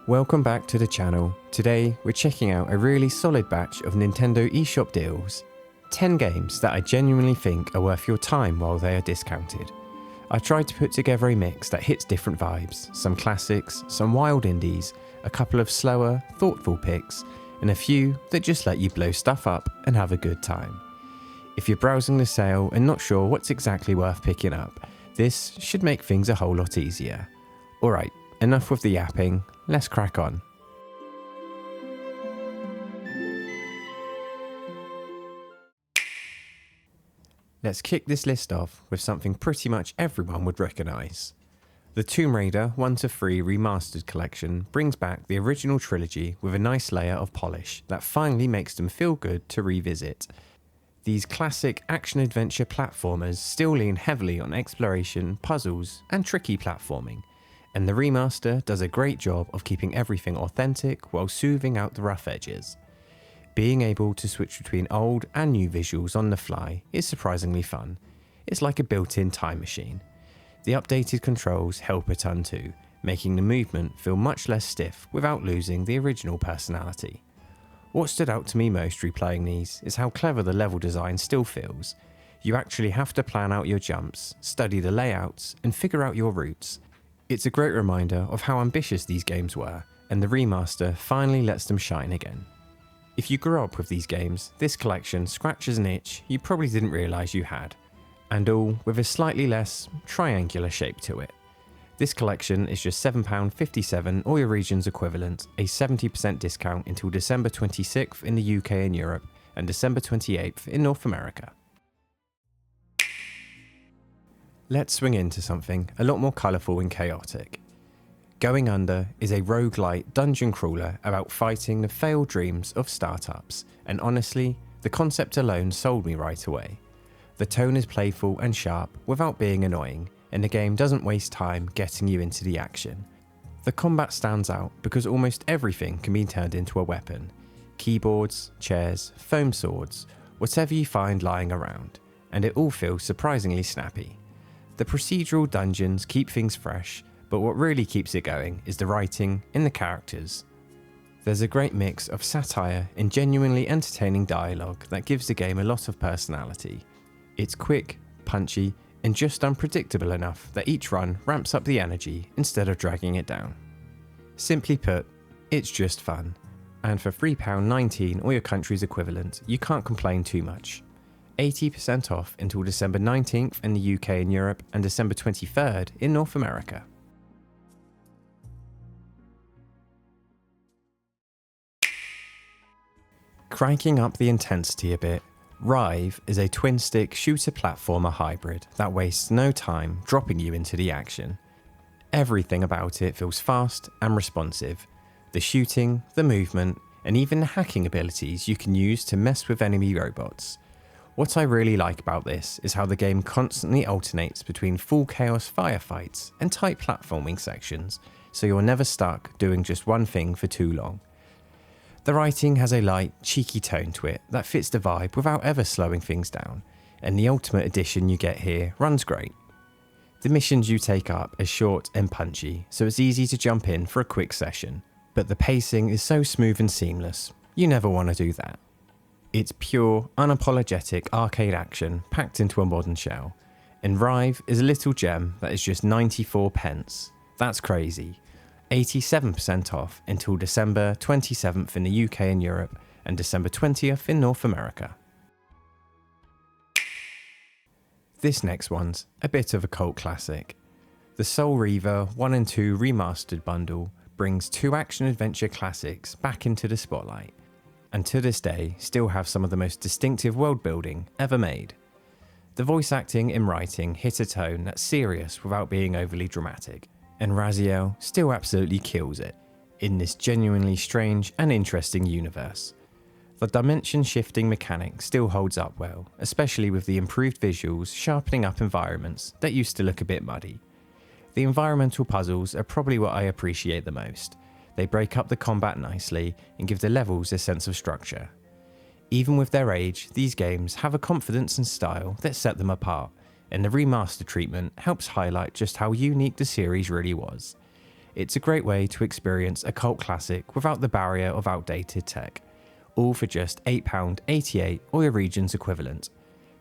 Welcome back to the channel. Today we're checking out a really solid batch of Nintendo eShop deals. 10 games that I genuinely think are worth your time while they are discounted. I tried to put together a mix that hits different vibes, some classics, some wild indies, a couple of slower, thoughtful picks, and a few that just let you blow stuff up and have a good time. If you're browsing the sale and not sure what's exactly worth picking up, this should make things a whole lot easier. Alright, enough with the yapping, let's crack on. Let's kick this list off with something pretty much everyone would recognise. The Tomb Raider 1-3 Remastered collection brings back the original trilogy with a nice layer of polish that finally makes them feel good to revisit. These classic action-adventure platformers still lean heavily on exploration, puzzles, and tricky platforming, and the remaster does a great job of keeping everything authentic while smoothing out the rough edges. Being able to switch between old and new visuals on the fly is surprisingly fun. It's like a built-in time machine. The updated controls help a ton too, making the movement feel much less stiff without losing the original personality. What stood out to me most replaying these is how clever the level design still feels. You actually have to plan out your jumps, study the layouts, and figure out your routes. It's a great reminder of how ambitious these games were, and the remaster finally lets them shine again. If you grew up with these games, this collection scratches an itch you probably didn't realise you had, and all with a slightly less triangular shape to it. This collection is just £7.57 or your region's equivalent, a 70% discount until December 26th in the UK and Europe, and December 28th in North America. Let's swing into something a lot more colourful and chaotic. Going Under is a roguelite dungeon crawler about fighting the failed dreams of startups, and honestly, the concept alone sold me right away. The tone is playful and sharp without being annoying, and the game doesn't waste time getting you into the action. The combat stands out because almost everything can be turned into a weapon. Keyboards, chairs, foam swords, whatever you find lying around, and it all feels surprisingly snappy. The procedural dungeons keep things fresh, but what really keeps it going is the writing and the characters. There's a great mix of satire and genuinely entertaining dialogue that gives the game a lot of personality. It's quick, punchy, and just unpredictable enough that each run ramps up the energy instead of dragging it down. Simply put, it's just fun, and for £3.19 or your country's equivalent, you can't complain too much. 80% off until December 19th in the UK and Europe, and December 23rd in North America. Cranking up the intensity a bit, Rive is a twin-stick shooter-platformer hybrid that wastes no time dropping you into the action. Everything about it feels fast and responsive. The shooting, the movement, and even the hacking abilities you can use to mess with enemy robots. What I really like about this is how the game constantly alternates between full chaos firefights and tight platforming sections, so you're never stuck doing just one thing for too long. The writing has a light, cheeky tone to it that fits the vibe without ever slowing things down, and the ultimate addition you get here runs great. The missions you take up are short and punchy, so it's easy to jump in for a quick session, but the pacing is so smooth and seamless, you never want to do that. It's pure, unapologetic arcade action packed into a modern shell, and Rive is a little gem that is just 94p. That's crazy. 87% off until December 27th in the UK and Europe, and December 20th in North America. This next one's a bit of a cult classic. The Soul Reaver 1 and 2 Remastered Bundle brings two action-adventure classics back into the spotlight, and to this day still have some of the most distinctive world building ever made. The voice acting and writing hit a tone that's serious without being overly dramatic, and Raziel still absolutely kills it in this genuinely strange and interesting universe. The dimension shifting mechanic still holds up well, especially with the improved visuals sharpening up environments that used to look a bit muddy. The environmental puzzles are probably what I appreciate the most. They break up the combat nicely and give the levels a sense of structure. Even with their age, these games have a confidence and style that set them apart, and the remaster treatment helps highlight just how unique the series really was. It's a great way to experience a cult classic without the barrier of outdated tech, all for just £8.88 or your region's equivalent.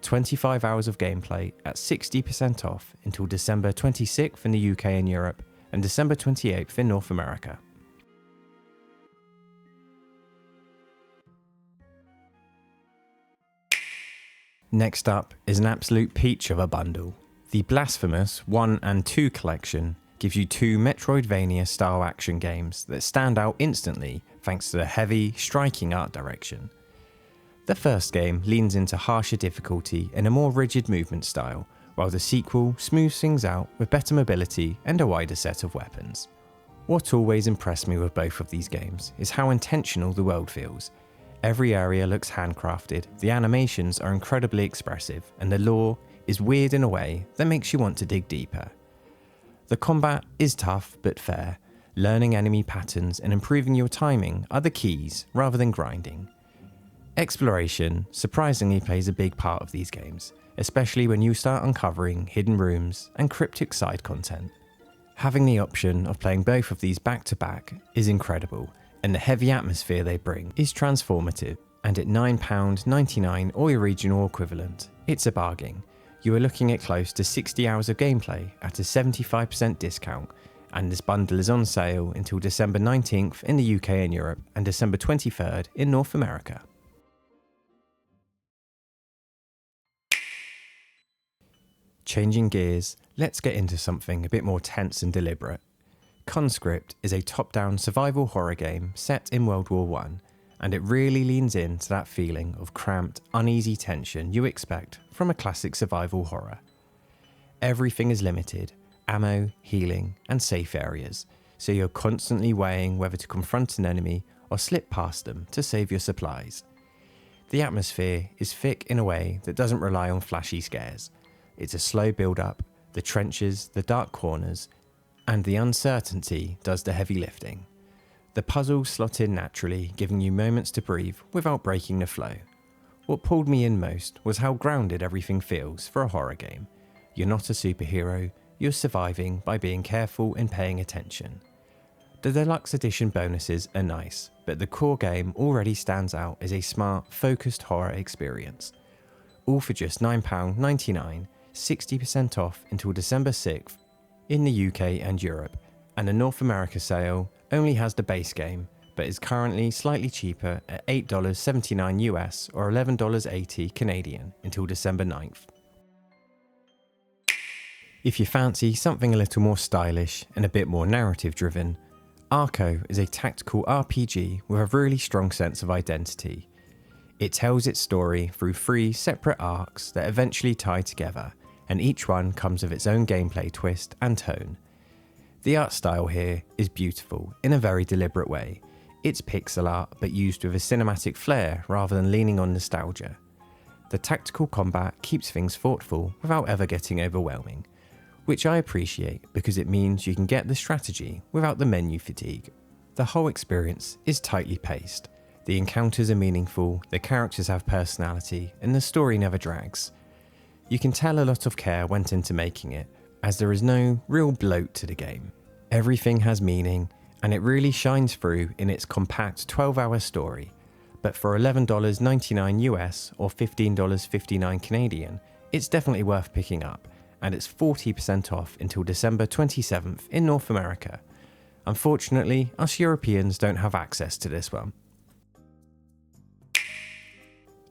25 hours of gameplay at 60% off until December 26th in the UK and Europe, and December 28th in North America. Next up is an absolute peach of a bundle. The Blasphemous 1 and 2 collection gives you 2 Metroidvania-style action games that stand out instantly thanks to the heavy, striking art direction. The first game leans into harsher difficulty and a more rigid movement style, while the sequel smooths things out with better mobility and a wider set of weapons. What always impressed me with both of these games is how intentional the world feels. Every area looks handcrafted, the animations are incredibly expressive, and the lore is weird in a way that makes you want to dig deeper. The combat is tough but fair. Learning enemy patterns and improving your timing are the keys rather than grinding. Exploration surprisingly plays a big part of these games, especially when you start uncovering hidden rooms and cryptic side content. Having the option of playing both of these back to back is incredible, and the heavy atmosphere they bring is transformative, and at £9.99 or your regional equivalent, it's a bargain. You are looking at close to 60 hours of gameplay at a 75% discount, and this bundle is on sale until December 19th in the UK and Europe, and December 23rd in North America. Changing gears, let's get into something a bit more tense and deliberate. Conscript is a top-down survival horror game set in World War I, and it really leans into that feeling of cramped, uneasy tension you expect from a classic survival horror. Everything is limited: ammo, healing, and safe areas, so you're constantly weighing whether to confront an enemy or slip past them to save your supplies. The atmosphere is thick in a way that doesn't rely on flashy scares. It's a slow build-up, the trenches, the dark corners, and the uncertainty does the heavy lifting. The puzzles slot in naturally, giving you moments to breathe without breaking the flow. What pulled me in most was how grounded everything feels for a horror game. You're not a superhero, you're surviving by being careful and paying attention. The deluxe edition bonuses are nice, but the core game already stands out as a smart, focused horror experience. All for just £9.99, 60% off until December 6th in the UK and Europe, and the North America sale only has the base game, but is currently slightly cheaper at $8.79 US or $11.80 Canadian until December 9th. If you fancy something a little more stylish and a bit more narrative driven, Arco is a tactical RPG with a really strong sense of identity. It tells its story through 3 separate arcs that eventually tie together, and each one comes with its own gameplay twist and tone. The art style here is beautiful in a very deliberate way. It's pixel art but used with a cinematic flair rather than leaning on nostalgia. The tactical combat keeps things thoughtful without ever getting overwhelming, which I appreciate because it means you can get the strategy without the menu fatigue. The whole experience is tightly paced. The encounters are meaningful, the characters have personality, and the story never drags. You can tell a lot of care went into making it, as there is no real bloat to the game. Everything has meaning, and it really shines through in its compact 12-hour story. But for $11.99 US or $15.59 Canadian, it's definitely worth picking up, and it's 40% off until December 27th in North America. Unfortunately, us Europeans don't have access to this one.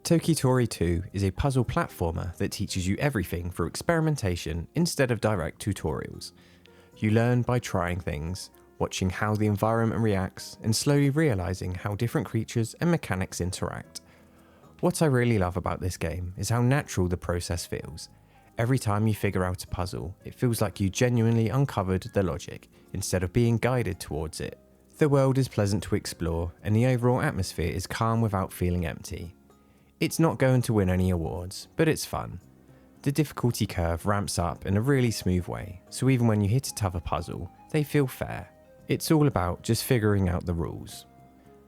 Toki Tori 2 is a puzzle platformer that teaches you everything through experimentation instead of direct tutorials. You learn by trying things, watching how the environment reacts, and slowly realizing how different creatures and mechanics interact. What I really love about this game is how natural the process feels. Every time you figure out a puzzle, it feels like you genuinely uncovered the logic instead of being guided towards it. The world is pleasant to explore, and the overall atmosphere is calm without feeling empty. It's not going to win any awards, but it's fun. The difficulty curve ramps up in a really smooth way, so even when you hit a tougher puzzle, they feel fair. It's all about just figuring out the rules.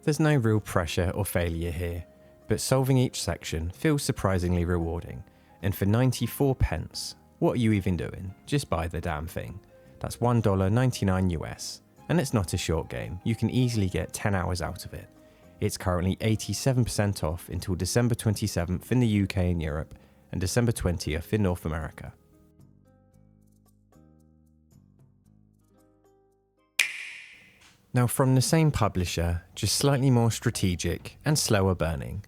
There's no real pressure or failure here, but solving each section feels surprisingly rewarding. And for 94 pence, what are you even doing? Just buy the damn thing. That's $1.99 US. and it's not a short game. You can easily get 10 hours out of it. It's currently 87% off until December 27th in the UK and Europe, and December 20th in North America. Now from the same publisher, just slightly more strategic and slower burning.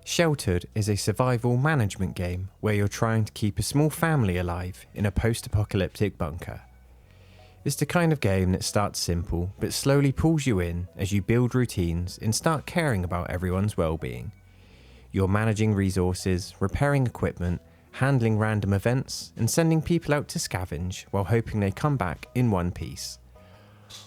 Sheltered is a survival management game where you're trying to keep a small family alive in a post-apocalyptic bunker. It's the kind of game that starts simple but slowly pulls you in as you build routines and start caring about everyone's well-being. You're managing resources, repairing equipment, handling random events, and sending people out to scavenge while hoping they come back in one piece.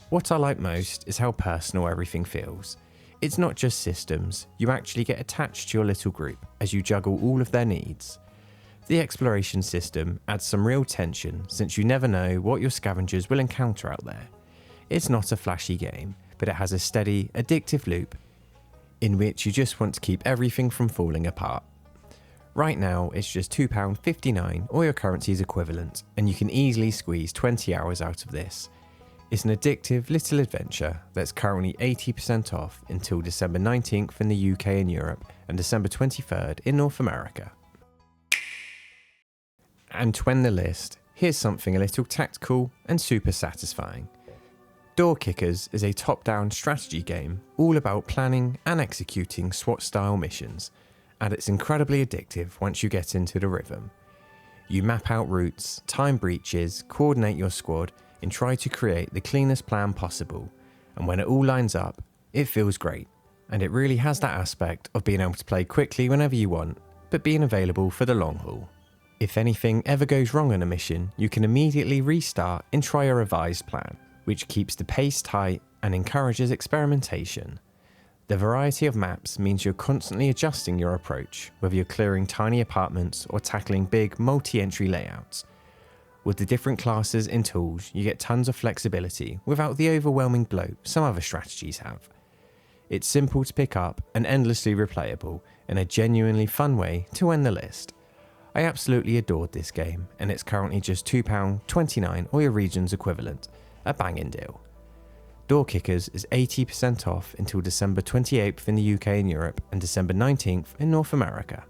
What I like most is how personal everything feels. It's not just systems, you actually get attached to your little group as you juggle all of their needs. The exploration system adds some real tension since you never know what your scavengers will encounter out there. It's not a flashy game, but it has a steady, addictive loop in which you just want to keep everything from falling apart. Right now it's just £2.59 or your currency's equivalent, and you can easily squeeze 20 hours out of this. It's an addictive little adventure that's currently 80% off until December 19th in the UK and Europe and December 23rd in North America. And to end the list, here's something a little tactical and super satisfying. Door Kickers is a top-down strategy game all about planning and executing SWAT-style missions, and it's incredibly addictive once you get into the rhythm. You map out routes, time breaches, coordinate your squad, and try to create the cleanest plan possible, and when it all lines up, it feels great, and it really has that aspect of being able to play quickly whenever you want, but being available for the long haul. If anything ever goes wrong on a mission, you can immediately restart and try a revised plan, which keeps the pace tight and encourages experimentation. The variety of maps means you're constantly adjusting your approach, whether you're clearing tiny apartments or tackling big multi-entry layouts. With the different classes and tools, you get tons of flexibility without the overwhelming bloat some other strategies have. It's simple to pick up and endlessly replayable, and a genuinely fun way to end the list. I absolutely adored this game, and it's currently just £2.29 or your region's equivalent, a banging deal. Door Kickers is 80% off until December 28th in the UK and Europe and December 19th in North America.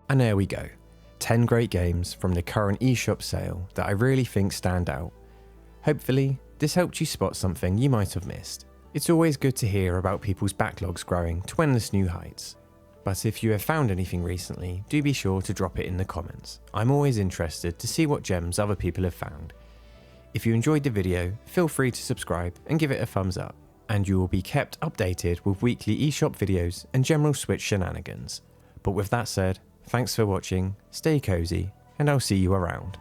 And there we go. 10 great games from the current eShop sale that I really think stand out. Hopefully, this helped you spot something you might have missed. It's always good to hear about people's backlogs growing to endless new heights. But if you have found anything recently, do be sure to drop it in the comments. I'm always interested to see what gems other people have found. If you enjoyed the video, feel free to subscribe and give it a thumbs up, and you will be kept updated with weekly eShop videos and general Switch shenanigans. But with that said, thanks for watching, stay cozy, and I'll see you around.